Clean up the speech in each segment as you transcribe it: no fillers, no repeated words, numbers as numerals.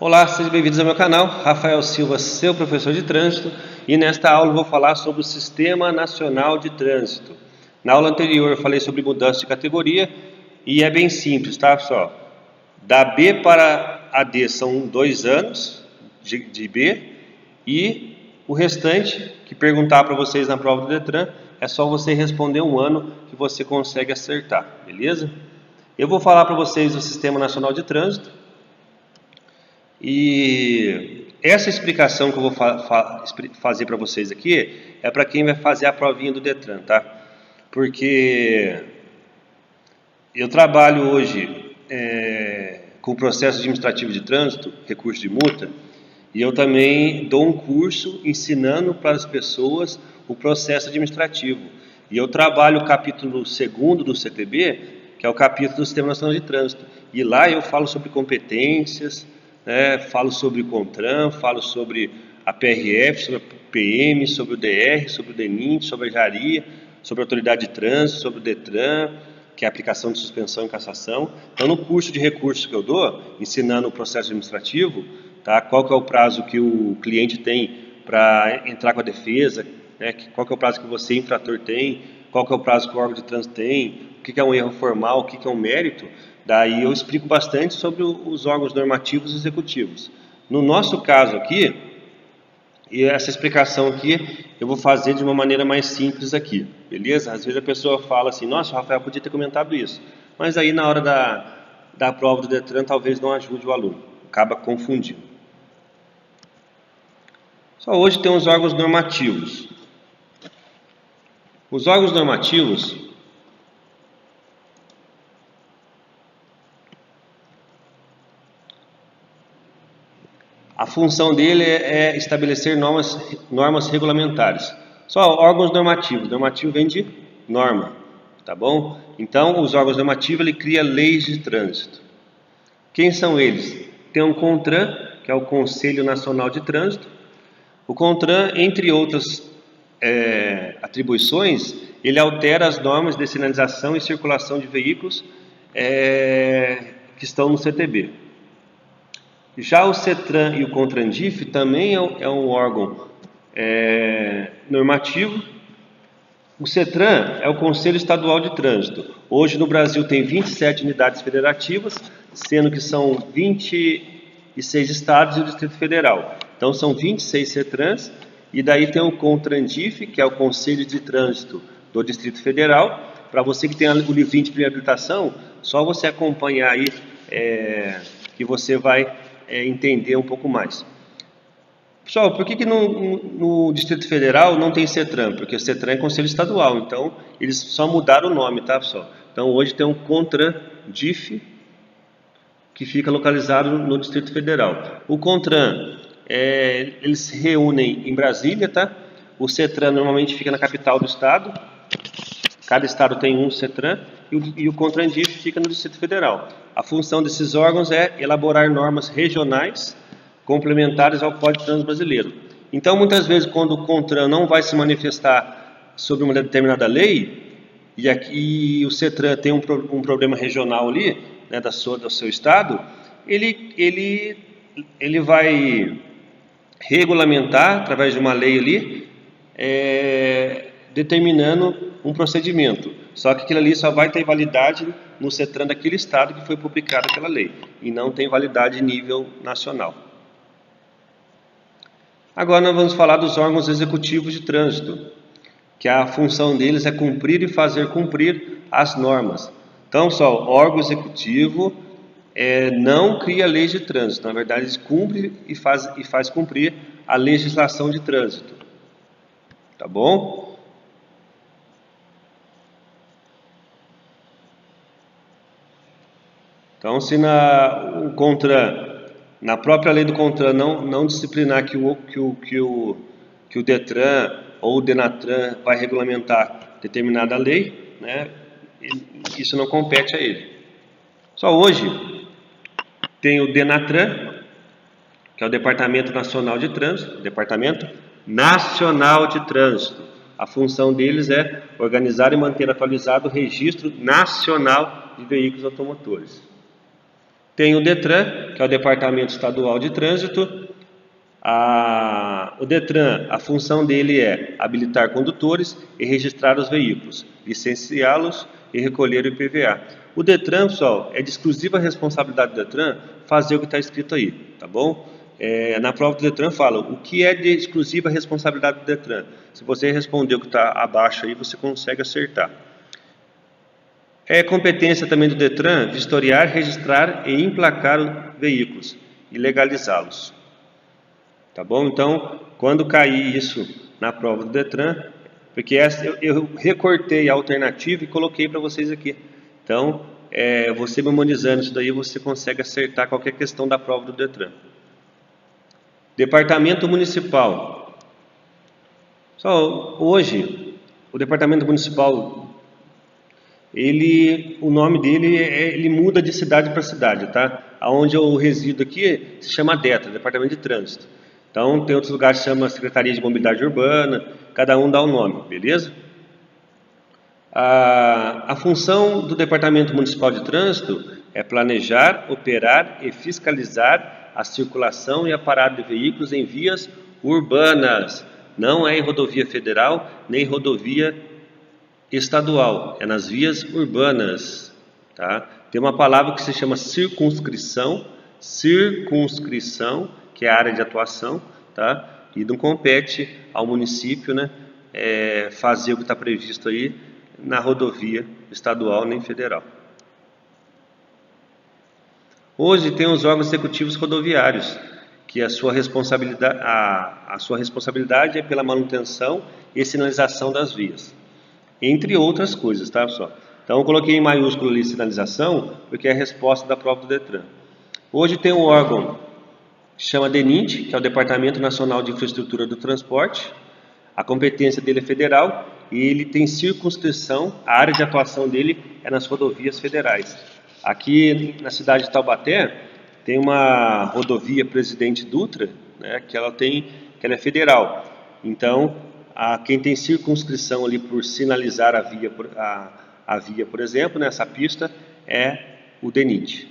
Olá, sejam bem-vindos ao meu canal. Rafael Silva, seu professor de trânsito, e nesta aula eu vou falar sobre o Sistema Nacional de Trânsito. Na aula anterior eu falei sobre mudança de categoria e é bem simples, tá, pessoal? Da B para a D são 2 anos de B e o restante, que perguntar para vocês na prova do Detran, é só você responder um ano que você consegue acertar, beleza? Eu vou falar para vocês do Sistema Nacional de Trânsito. E essa explicação que eu vou fazer para vocês aqui é para quem vai fazer a provinha do Detran, tá? Porque eu trabalho hoje com processo administrativo de trânsito, recurso de multa, e eu também dou um curso ensinando para as pessoas o processo administrativo. E eu trabalho o capítulo 2º do CTB, que é o capítulo do Sistema Nacional de Trânsito. E lá eu falo sobre competências, falo sobre o CONTRAN, falo sobre a PRF, sobre a PM, sobre o DR, sobre o DENIT, sobre a JARIA, sobre a Autoridade de Trânsito, sobre o DETRAN, que é a aplicação de suspensão e cassação. Então, no curso de recursos que eu dou, ensinando o processo administrativo, tá? Qual que é o prazo que o cliente tem para entrar com a defesa, né? Qual que é o prazo que você, infrator, tem, qual que é o prazo que o órgão de trânsito tem, o que é um erro formal, o que é um mérito. Daí eu explico bastante sobre os órgãos normativos e executivos. No nosso caso aqui, e essa explicação aqui eu vou fazer de uma maneira mais simples aqui, beleza? Às vezes a pessoa fala assim, nossa, o Rafael podia ter comentado isso, mas aí na hora da prova do Detran talvez não ajude o aluno, acaba confundindo. Só hoje tem os órgãos normativos. Os órgãos normativos, a função dele é estabelecer normas regulamentares. Só órgãos normativos. Normativo vem de norma, tá bom? Então, os órgãos normativos, ele cria leis de trânsito. Quem são eles? Tem o CONTRAN, que é o Conselho Nacional de Trânsito. O CONTRAN, entre outras atribuições, ele altera as normas de sinalização e circulação de veículos que estão no CTB. Já o CETRAN e o CONTRANDIF também é um órgão normativo. O CETRAN é o Conselho Estadual de Trânsito. Hoje no Brasil tem 27 unidades federativas, sendo que são 26 estados e o Distrito Federal. Então são 26 CETRANs, e daí tem o CONTRANDIF, que é o Conselho de Trânsito do Distrito Federal. Para você que tem o livrinho de habilitação, só você acompanhar aí que você vai entender um pouco mais. Pessoal, por que no Distrito Federal não tem CETRAN? Porque o CETRAN é Conselho Estadual, então eles só mudaram o nome, tá, pessoal? Então hoje tem um CONTRANDIF, que fica localizado no Distrito Federal. O CONTRAN, eles se reúnem em Brasília, tá? O CETRAN normalmente fica na capital do estado. Cada estado tem um CETRAN e o CONTRANDIF fica no Distrito Federal. A função desses órgãos é elaborar normas regionais complementares ao Código de Trânsito Brasileiro. Então, muitas vezes, quando o CONTRAN não vai se manifestar sobre uma determinada lei, e aqui o CETRAN tem um problema regional ali, né, do seu estado, ele vai regulamentar, através de uma lei ali, determinando um procedimento. Só que aquilo ali só vai ter validade no CETRAN daquele estado que foi publicada aquela lei, e não tem validade em nível nacional. Agora nós vamos falar dos órgãos executivos de trânsito, que a função deles é cumprir e fazer cumprir as normas. Então, só órgão executivo não cria leis de trânsito, na verdade eles cumprem e faz cumprir a legislação de trânsito. Tá bom? Então, se na própria lei do CONTRAN não disciplinar que o DETRAN ou o DENATRAN vai regulamentar determinada lei, né, isso não compete a ele. Só hoje tem o DENATRAN, que é o Departamento Nacional de Trânsito, Departamento Nacional de Trânsito. A função deles é organizar e manter atualizado o Registro Nacional de Veículos Automotores. Tem o DETRAN, que é o Departamento Estadual de Trânsito. O DETRAN, a função dele é habilitar condutores e registrar os veículos, licenciá-los e recolher o IPVA. O DETRAN, pessoal, é de exclusiva responsabilidade do DETRAN fazer o que está escrito aí, tá bom? Na prova do DETRAN fala o que é de exclusiva responsabilidade do DETRAN. Se você responder o que está abaixo aí, você consegue acertar. É competência também do DETRAN vistoriar, registrar e emplacar veículos e legalizá-los. Tá bom? Então, quando cair isso na prova do DETRAN, porque eu recortei a alternativa e coloquei para vocês aqui. Então, você memorizando isso daí, você consegue acertar qualquer questão da prova do DETRAN. Departamento Municipal. Só hoje, o Departamento Municipal, o nome dele, ele muda de cidade para cidade, tá? Aonde eu resido aqui, se chama DETRA, Departamento de Trânsito. Então, tem outros lugares que se chama Secretaria de Mobilidade Urbana, cada um dá um nome, beleza? A função do Departamento Municipal de Trânsito é planejar, operar e fiscalizar a circulação e a parada de veículos em vias urbanas. Não é em rodovia federal, nem rodovia estadual, é nas vias urbanas. Tá? Tem uma palavra que se chama circunscrição, que é a área de atuação, tá? E não compete ao município, né, fazer o que está previsto aí na rodovia estadual nem federal. Hoje tem os órgãos executivos rodoviários, que a sua responsabilidade é pela manutenção e sinalização das vias, entre outras coisas, tá, pessoal? Então eu coloquei em maiúsculo ali sinalização, porque é a resposta da prova do DETRAN. Hoje tem um órgão que chama DENIT, que é o Departamento Nacional de Infraestrutura do Transporte. A competência dele é federal e ele tem circunscrição, a área de atuação dele é nas rodovias federais. Aqui na cidade de Taubaté tem uma rodovia Presidente Dutra, né, que ela é federal. Então, quem tem circunscrição ali por sinalizar a via, por exemplo, nessa pista, é o DENIT.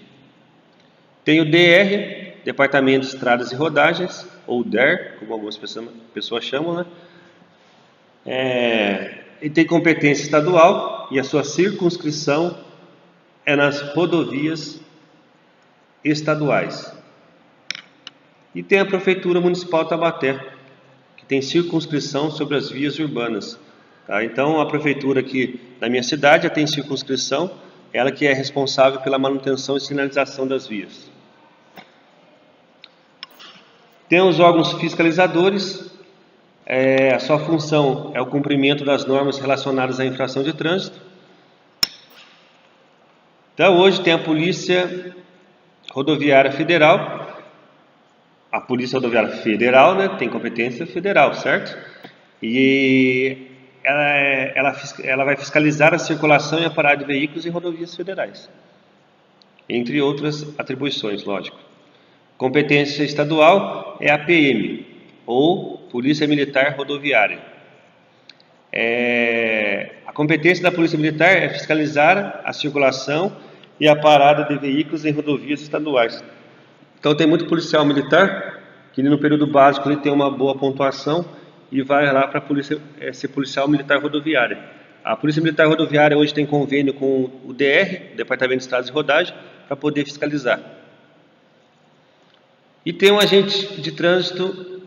Tem o DR, Departamento de Estradas e Rodagens, ou DER, como algumas pessoas chamam, né? Ele tem competência estadual e a sua circunscrição é nas rodovias estaduais. E tem a Prefeitura Municipal de Taubaté, que tem circunscrição sobre as vias urbanas. Tá? Então, a prefeitura aqui da minha cidade já tem circunscrição, ela que é responsável pela manutenção e sinalização das vias. Tem os órgãos fiscalizadores. A sua função é o cumprimento das normas relacionadas à infração de trânsito. Então, hoje tem a Polícia Rodoviária Federal. A Polícia Rodoviária Federal, né, tem competência federal, certo? E ela vai fiscalizar a circulação e a parada de veículos em rodovias federais, entre outras atribuições, lógico. Competência estadual é a PM, ou Polícia Militar Rodoviária. A competência da Polícia Militar é fiscalizar a circulação e a parada de veículos em rodovias estaduais. Então tem muito policial militar que no período básico ele tem uma boa pontuação e vai lá para a polícia ser policial militar rodoviária. A Polícia Militar Rodoviária hoje tem convênio com o DR, Departamento de Estradas e Rodagem, para poder fiscalizar. E tem um agente de trânsito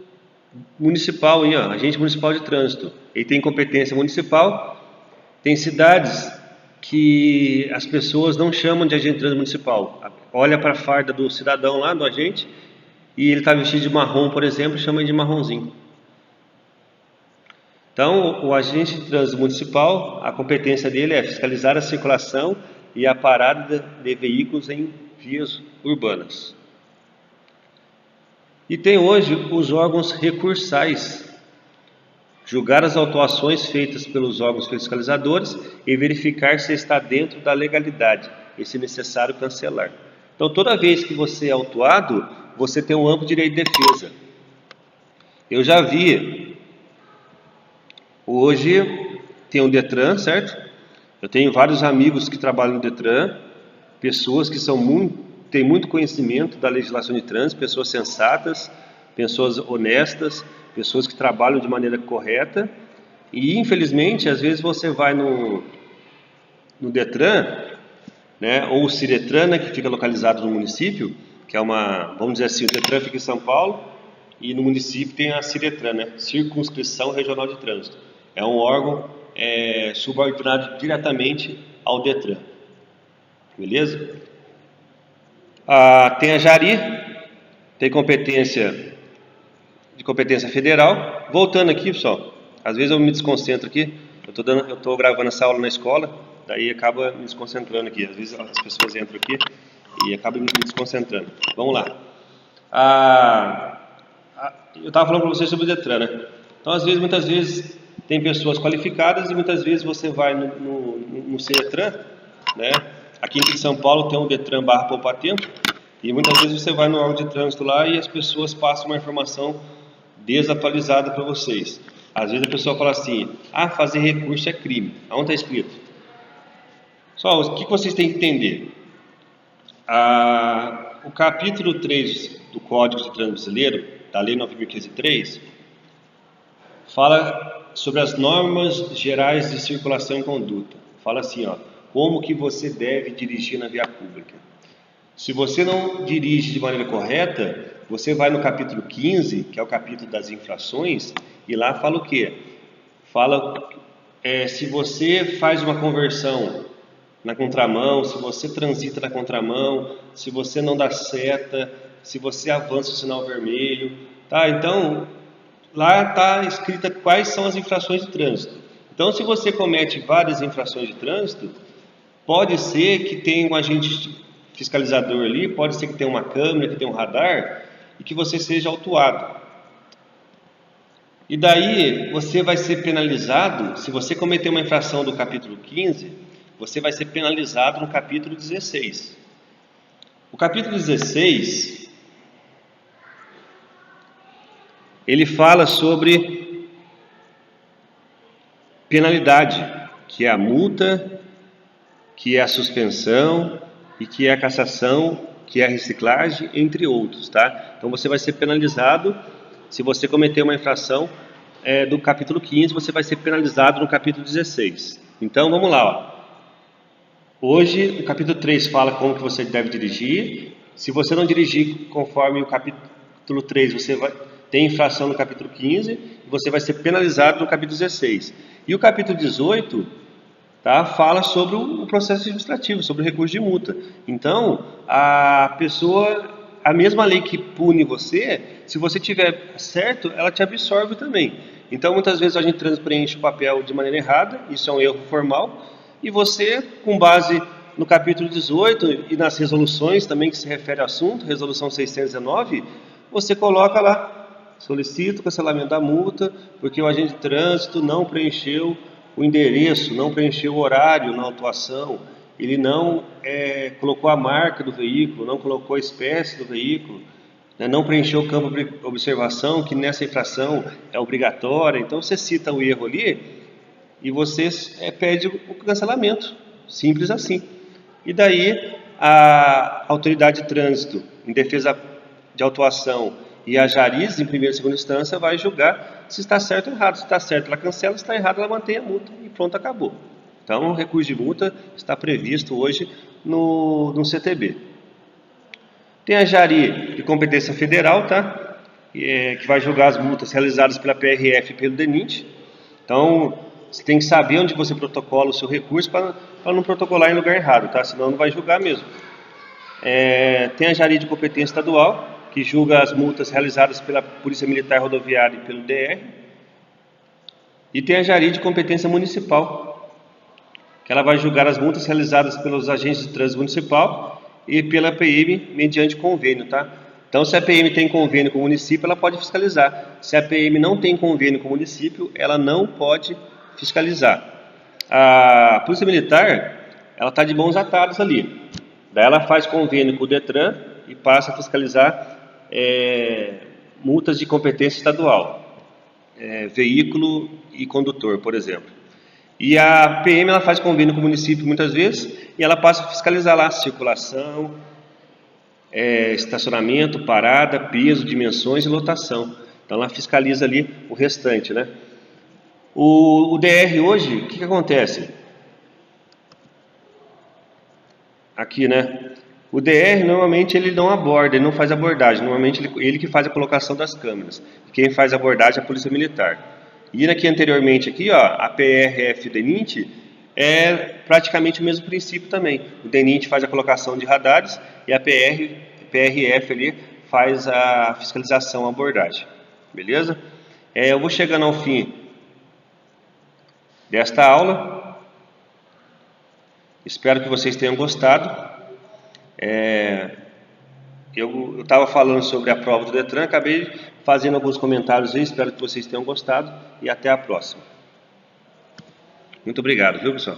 municipal, aí, ó, agente municipal de trânsito. Ele tem competência municipal. Tem cidades que as pessoas não chamam de agente de trânsito municipal. Olha para a farda do cidadão lá, do agente, e ele está vestido de marrom, por exemplo, chama ele de marronzinho. Então, o agente de trânsito municipal, a competência dele é fiscalizar a circulação e a parada de veículos em vias urbanas. E tem hoje os órgãos recursais, julgar as autuações feitas pelos órgãos fiscalizadores e verificar se está dentro da legalidade e, se necessário, cancelar. Então, toda vez que você é autuado, você tem um amplo direito de defesa. Eu já vi, hoje tem o DETRAN, certo? Eu tenho vários amigos que trabalham no DETRAN, pessoas que são muito tem muito conhecimento da legislação de trânsito, pessoas sensatas, pessoas honestas, pessoas que trabalham de maneira correta. E infelizmente, às vezes você vai no Detran, né, ou o Ciretran, né, que fica localizado no município, que é uma, vamos dizer assim, o Detran fica em São Paulo e no município tem a Ciretran, né, Circunscrição Regional de Trânsito. É um órgão subordinado diretamente ao Detran. Beleza? Tem a Jari, tem competência de competência federal. Voltando aqui, pessoal, às vezes eu me desconcentro aqui. Eu estou gravando essa aula na escola, daí acaba me desconcentrando aqui. Às vezes as pessoas entram aqui e acabam me desconcentrando. Vamos lá. Eu estava falando para vocês sobre o Detran, né? Então, muitas vezes tem pessoas qualificadas e muitas vezes você vai no Ciretran, né? Aqui em São Paulo tem um Detran /Poupa Tempo e muitas vezes você vai no órgão de trânsito lá e as pessoas passam uma informação desatualizada para vocês. Às vezes a pessoa fala assim, fazer recurso é crime. Aonde está escrito? Só, o que vocês têm que entender? O capítulo 3 do Código de Trânsito Brasileiro, da Lei 9.503, fala sobre as normas gerais de circulação e conduta. Fala assim, como que você deve dirigir na via pública. Se você não dirige de maneira correta, você vai no capítulo 15, que é o capítulo das infrações, e lá fala o quê? Fala se você faz uma conversão na contramão, se você transita na contramão, se você não dá seta, se você avança o sinal vermelho, tá? Então, lá está escrita quais são as infrações de trânsito. Então, se você comete várias infrações de trânsito, pode ser que tenha um agente fiscalizador ali, pode ser que tenha uma câmera, que tenha um radar, e que você seja autuado. E daí você vai ser penalizado, se você cometer uma infração do capítulo 15, você vai ser penalizado no capítulo 16. O capítulo 16, ele fala sobre penalidade, que é a multa, que é a suspensão e que é a cassação, que é a reciclagem, entre outros, tá? Então você vai ser penalizado se você cometer uma infração do capítulo 15, você vai ser penalizado no capítulo 16. Então vamos lá, Hoje o capítulo 3 fala como que você deve dirigir. Se você não dirigir conforme o capítulo 3, você vai ter infração no capítulo 15 e você vai ser penalizado no capítulo 16. E o capítulo 18, tá, fala sobre o processo administrativo, sobre o recurso de multa. Então, a mesma lei que pune você, se você tiver certo, ela te absorve também. Então, muitas vezes a gente preenche o papel de maneira errada, isso é um erro formal, e você, com base no capítulo 18 e nas resoluções também que se refere ao assunto, resolução 619, você coloca lá, solicito o cancelamento da multa, porque o agente de trânsito não preencheu o endereço, não preencheu o horário na autuação, ele não colocou a marca do veículo, não colocou a espécie do veículo, né, não preencheu o campo de observação, que nessa infração é obrigatória. Então você cita o erro ali e você pede o cancelamento, simples assim. E daí a autoridade de trânsito, em defesa de autuação, e a Jaris, em primeira e segunda instância, vai julgar se está certo ou errado. Se está certo, ela cancela, se está errado, ela mantém a multa e pronto, acabou. Então, o recurso de multa está previsto hoje no CTB. Tem a Jari de competência federal, tá? Que vai julgar as multas realizadas pela PRF e pelo DENIT. Então, você tem que saber onde você protocola o seu recurso para não protocolar em lugar errado, tá? Senão não vai julgar mesmo. Tem a Jari de competência estadual, que julga as multas realizadas pela Polícia Militar Rodoviária e pelo DR. E tem a Jari de competência municipal, que ela vai julgar as multas realizadas pelos agentes de trânsito municipal e pela PM mediante convênio, tá? Então, se a PM tem convênio com o município, ela pode fiscalizar. Se a PM não tem convênio com o município, ela não pode fiscalizar. A Polícia Militar, ela está de mãos atadas ali. Daí ela faz convênio com o Detran e passa a fiscalizar multas de competência estadual, veículo e condutor, por exemplo. E a PM ela faz convênio com o município muitas vezes e ela passa a fiscalizar lá circulação, estacionamento, parada, peso, dimensões e lotação. Então ela fiscaliza ali o restante, né? O DR hoje, o que acontece? Aqui, né? O DR normalmente ele não aborda, ele não faz abordagem. Normalmente ele que faz a colocação das câmeras. Quem faz a abordagem é a Polícia Militar. E aqui anteriormente, aqui, ó, a PRF DENIT é praticamente o mesmo princípio também. O DENIT faz a colocação de radares e a PRF ali faz a fiscalização, a abordagem. Beleza? Eu vou chegando ao fim desta aula. Espero que vocês tenham gostado. Eu estava falando sobre a prova do Detran, acabei fazendo alguns comentários aí, espero que vocês tenham gostado e até a próxima. Muito obrigado, viu, pessoal?